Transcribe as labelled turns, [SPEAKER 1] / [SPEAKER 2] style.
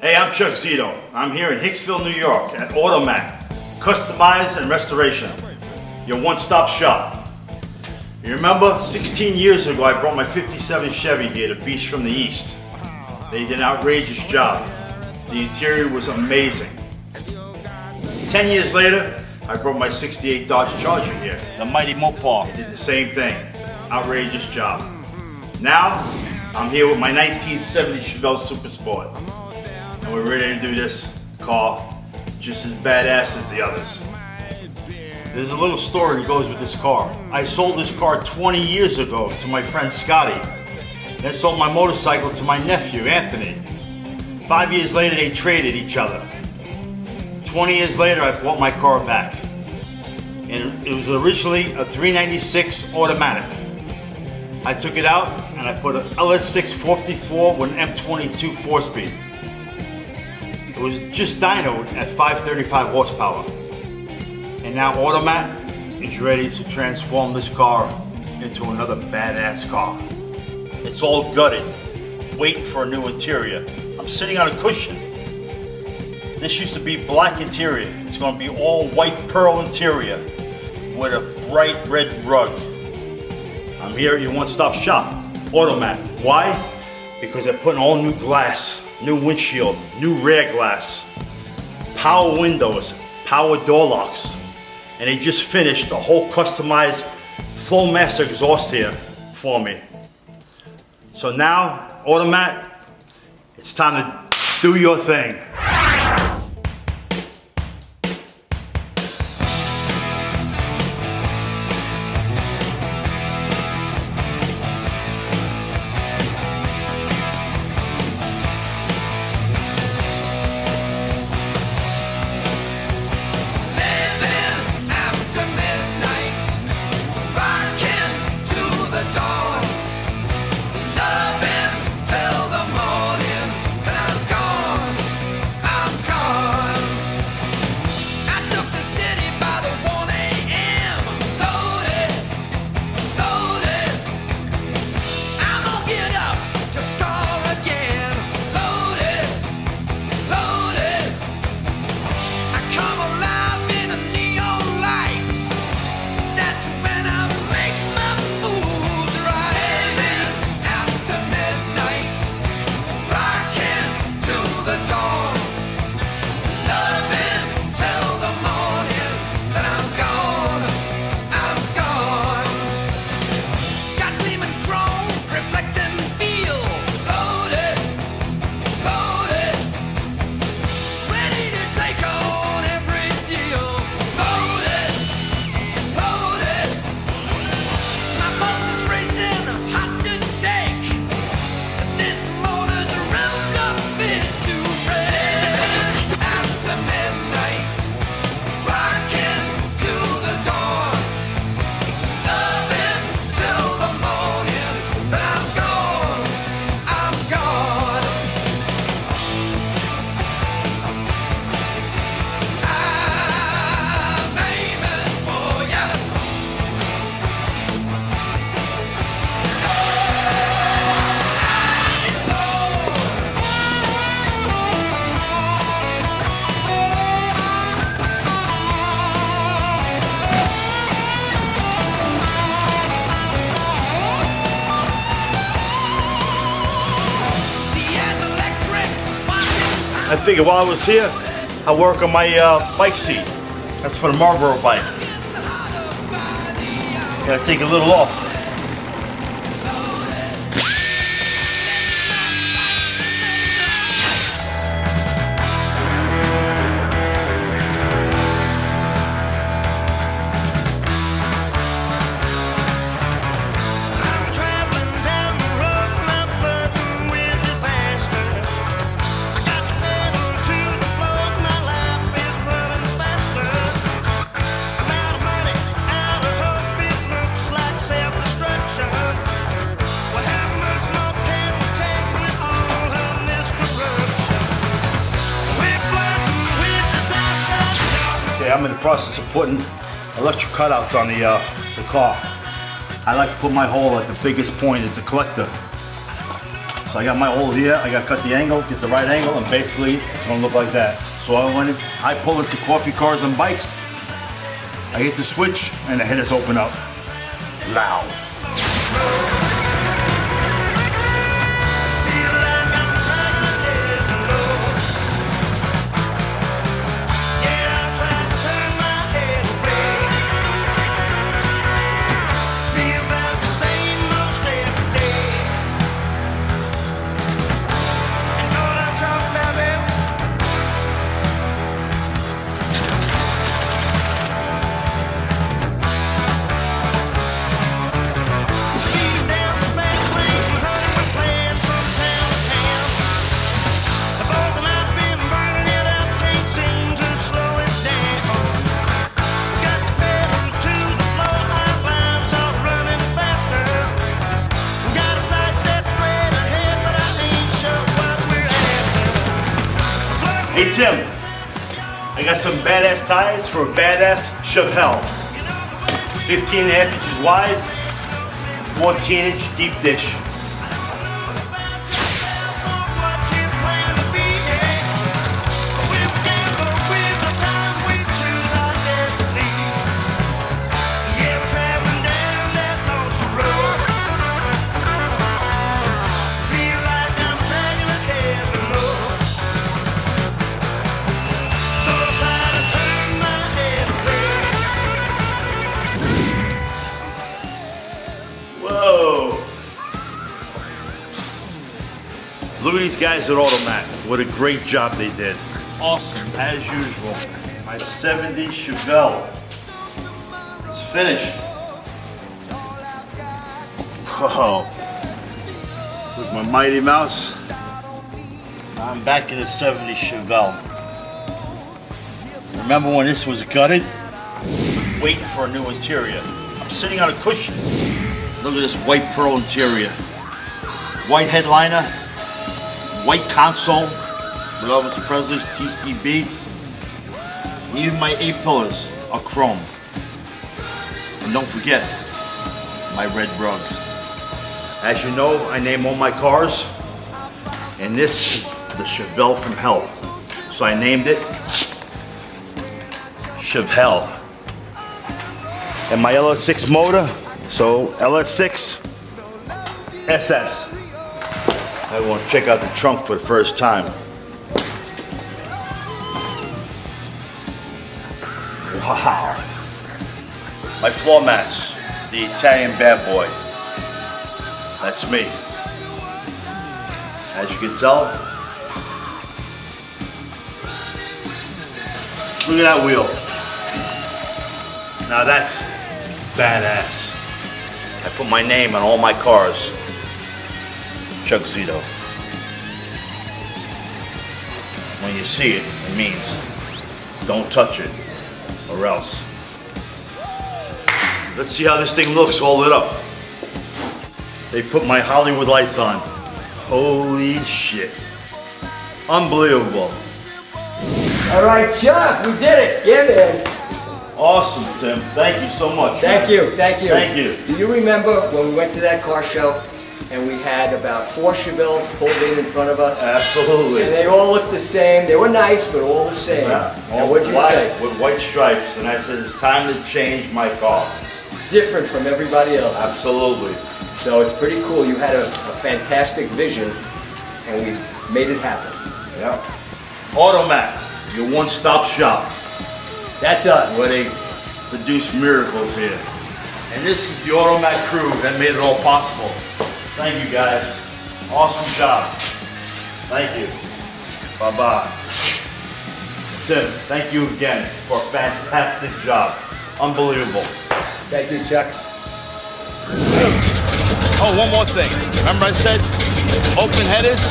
[SPEAKER 1] Hey, I'm Chuck Zito. I'm here in Hicksville, New York at AutoMat, Customize and Restoration, your one-stop shop. You remember, 16 years ago I brought my 57 Chevy here to Beach from the East. They did an outrageous job. The interior was amazing. 10 years later, I brought my 68 Dodge Charger here, the mighty Mopar. They did the same thing. Outrageous job. Now, I'm here with my 1970 Chevelle Super Sport. And we're ready to do this car just as badass as the others. There's a little story that goes with this car. I sold this car 20 years ago to my friend Scotty. Then sold my motorcycle to my nephew, Anthony. 5 years later, they traded each other. 20 years later, I bought my car back. And it was originally a 396 automatic. I took it out and I put an LS6 454 with an M22 4-speed. It was just dynoed at 535 horsepower. And now AutoMat is ready to transform this car into another badass car. It's all gutted, waiting for a new interior. I'm sitting on a cushion. This used to be black interior. It's going to be all white pearl interior with a bright red rug. I'm here at your one-stop shop, AutoMat. Why? Because they're putting all new glass. New windshield, new rear glass, power windows, power door locks, and they just finished a whole customized Flowmaster exhaust here for me. So now, AutoMat, it's time to do your thing. I figured while I was here, I'll work on my bike seat. That's for the Marlboro bike. Gotta take a little off. I'm in the process of putting electric cutouts on the car. I like to put my hole at the biggest point as the collector. So I got my hole here, I gotta cut the angle, get the right angle, and basically it's gonna look like that. So I pull into coffee cars and bikes, I hit the switch and the headers open up. Loud. Hey Tim, I got some badass tires for a badass ChevHelle. 15.5 inches wide, 14-inch deep dish. Whoa! Look at these guys at AutoMat. What a great job they did. Awesome, as usual. My 70 Chevelle is finished. Whoa. With my Mighty Mouse, I'm back in the 70 Chevelle. Remember when this was gutted? Waiting for a new interior. I'm sitting on a cushion. Look at this white pearl interior. White headliner, white console with Elvis Presley's TCB. Even my A-pillars are chrome. And don't forget, my red rugs. As you know, I name all my cars, and this is the Chevelle from hell. So I named it ChevHelle. And my LS6 motor, so LS6 SS. I want to check out the trunk for the first time. Wow. My floor mats, the Italian bad boy. That's me. As you can tell, look at that wheel. Now that's badass. I put my name on all my cars. Chuck Zito. When you see it, it means don't touch it, or else. Let's see how this thing looks all lit up. They put my Hollywood lights on. Holy shit. Unbelievable.
[SPEAKER 2] All right, Chuck, we did it. Yeah, man.
[SPEAKER 1] Awesome, Tim. Thank you so much.
[SPEAKER 2] Thank you, thank you.
[SPEAKER 1] Thank you.
[SPEAKER 2] Do you remember when we went to that car show and we had about 4 Chevelles pulled in front of us?
[SPEAKER 1] Absolutely.
[SPEAKER 2] And they all looked the same. They were nice, but all the same.
[SPEAKER 1] Yeah,
[SPEAKER 2] and what'd you say?
[SPEAKER 1] With white stripes, and I said it's time to change my car.
[SPEAKER 2] Different from everybody else.
[SPEAKER 1] Absolutely.
[SPEAKER 2] So it's pretty cool. You had a fantastic vision, and we made it happen.
[SPEAKER 1] Yeah. AutoMat, your one-stop shop.
[SPEAKER 2] That's us.
[SPEAKER 1] Where they produce miracles here. And this is the AutoMat crew that made it all possible. Thank you guys. Awesome job. Thank you. Bye-bye. Tim, thank you again for a fantastic job. Unbelievable.
[SPEAKER 2] Thank you, Chuck.
[SPEAKER 1] Oh, one more thing. Remember I said open headers?